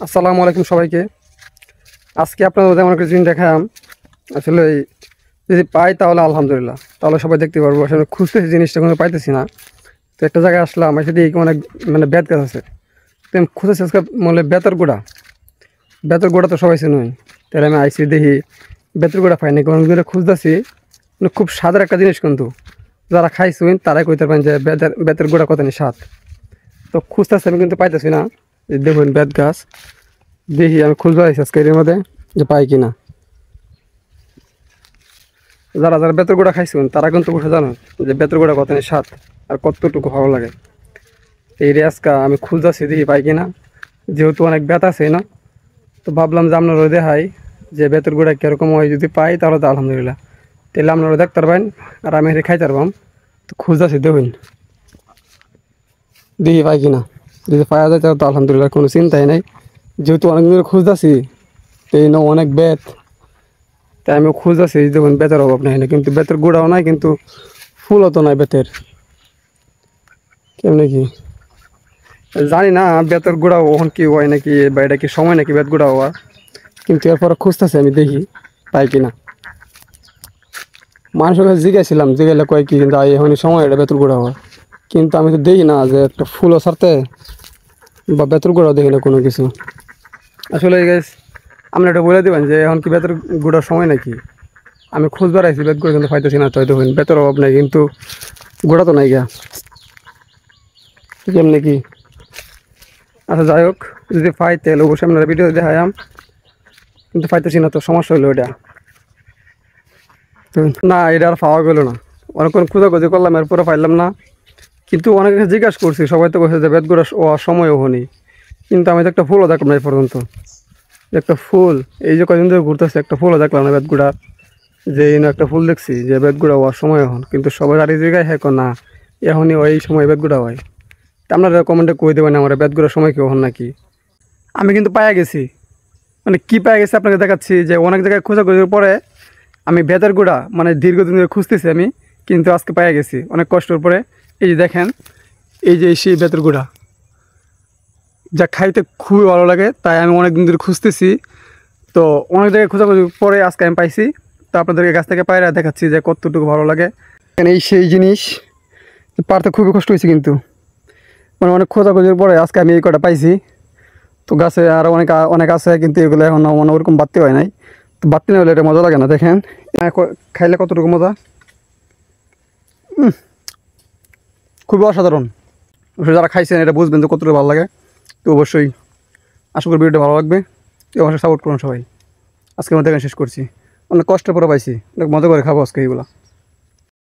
আসসালামু আলাইকুম সবাইকে। আজকে আপনাদের যেমন একটা জিনিস দেখালাম, আসলে যদি পাই তাহলে আলহামদুলিল্লাহ, তাহলে সবাই দেখতে পারবো। আসলে খুঁজতেছি জিনিসটা কোনো পাইতেছি না। তো একটা জায়গায় আসলাম, সেটি অনেক বেত গাছ আছে। তো আমি খুঁজেছি আজকে বেতের গোড়া তো সবাই চিনুই। তাহলে আমি আইসি দেখি বেতের গোড়া পাইনি, কারণ খুঁজতেছি খুব স্বাদের একটা জিনিস, কিন্তু যারা খাইছুন তারাই কইতে পারেন যে বেতের গোড়া কত স্বাদ। তো খুঁজতেছি আমি কিন্তু পাইতেছি না। দেখুন বেত গাছ, দেখি আমি খুঁজবো আজকে এর মধ্যে যে পাই কিনা। যারা যারা বেতর গোড়া খাইছেন তারা কিন্তু বসে জানো যে বেতর গোড়া কত স্বাদ আর কতটুকু ভালো লাগে। এই রেসকা আমি খুঁজতেছি দেখি পাই কিনা, যেহেতু অনেক বেত আছে না, তো ভাবলাম যে আপনারা দেখাই যে বেতর গোড়া কীরকম হয়। যদি পাই তাহলে তো আলহামদুলিল্লাহ, তাহলে আপনারা দেখতে পারবেন আর আমি এটা খাইতে পারবাম। তো খুঁজতেছি দেখুন দেখি পাই কিনা। যদি পাওয়া যায় তাহলে তো আলহামদুলিল্লাহ, কোনো চিন্তাই নাই। যেহেতু অনেক দিন খুঁজতেছি, তো এই না অনেক বেত, তাই আমি খুঁজতেছি। দেখুন বেতের অভাব নাই না, কিন্তু বেতের গোড়াও নাই, কিন্তু ফুলও তো নাই বেতের। কেমনি কি জানি না, বেতের গোড়া ওখান কি হয় নাকি, বা এটা কি সময় নাকি বেত গোড়া হওয়া। কিন্তু এরপরে খুঁজতেছি আমি দেখি পাই কিনা। মানুষের কাছে জিজ্ঞাসিলাম, জিজ্ঞাসা কয় কি কিন্তু এখনই সময় এটা বেতের গোড়া হওয়া, কিন্তু আমি তো দেখি না যে একটা ফুলও ছাড়তে বা বেতের গোড়াও দেখি না কোনো কিছু। আসলে আপনি এটা বলে দেবেন যে এখন কি বেতের গোড়ার সময় নাকি। আমি খোঁজ বেড়াইছি বেত গোড়া, কিন্তু পাইতেছি না। হয়তো বেতের অভাব নাই, কিন্তু গোড়া তো নাই গা। কেমনি কি, আচ্ছা যাই হোক, যদি পাই তাহলে অবশ্যই আপনারা ভিডিও দেখায়াম, কিন্তু পাইতেছি না। তো সমস্যা হলো এটা, তো না এটা আর পাওয়া গেলো না। অনেকক্ষণ খোঁজাখুঁজি করলাম, এরপরে পাইলাম না। কিন্তু অনেকে জিজ্ঞাসা করছি, সবাই তো কইছে যে বেত গোড়া হওয়ার সময়ও হয়নি। কিন্তু আমি তো একটা ফুলও দেখলাম না এই পর্যন্ত। একটা ফুল, এই যে কদিন ধরে ঘুরতেছে, একটা ফুলও দেখলাম না বেত গোড়ার। যে একটা ফুল দেখছি যে বেত গোড়া হওয়ার সময় এখন, কিন্তু সবাই আর এই জায়গায় হ্যাঁ না এখনই ওই সময় বেত গোড়া হয়। তা আপনারা কমেন্টে কই দেবেন আমার বেত গোড়ার সময় কি হন নাকি। আমি কিন্তু পাইয়া গেছি, মানে কী পাইয়া গেছি আপনাকে দেখাচ্ছি। যে অনেক জায়গায় খোঁজাখুঁজির পরে আমি বেতের গোড়া দীর্ঘদিন ধরে খুঁজতেছি আমি, কিন্তু আজকে পাইয়া গেছি অনেক কষ্টের পরে। এই যে দেখেন, এই যে সেই বেতের গোড়া, যা খাইতে খুবই ভালো লাগে, তাই আমি অনেক দিন ধরে খুঁজতেছি। তো অনেক জায়গায় খোঁজাখুঁজির পরে আজকে আমি পাইছি। তো আপনাদেরকে গাছ থেকে পায়রা দেখাচ্ছি যে কতটুকু ভালো লাগে। এই সেই জিনিস পারতে খুবই কষ্ট হয়েছে, কিন্তু অনেক খোঁজাখুঁজির পরে আজকে আমি এই কটা পাইছি। তো গাছে আরও অনেক অনেক আছে, কিন্তু এগুলো এখন ওরকম বাড়তে হয় নাই। তো বাড়তে না হলে এটা মজা লাগে না। দেখেন খাইলে কতটুকু মজা, খুবই অসাধারণ। অবশ্যই যারা খাইছেন এটা বুঝবেন যে কতটুকু ভালো লাগে। তো অবশ্যই আশা করি ভিডিওটা ভালো লাগবে। তো অবশ্যই সাপোর্ট করুন সবাই। আজকে মধ্যে শেষ করছি, অনেক কষ্টের পরে পাইছি, অনেক মজা করে খাবো আজকে এইগুলো।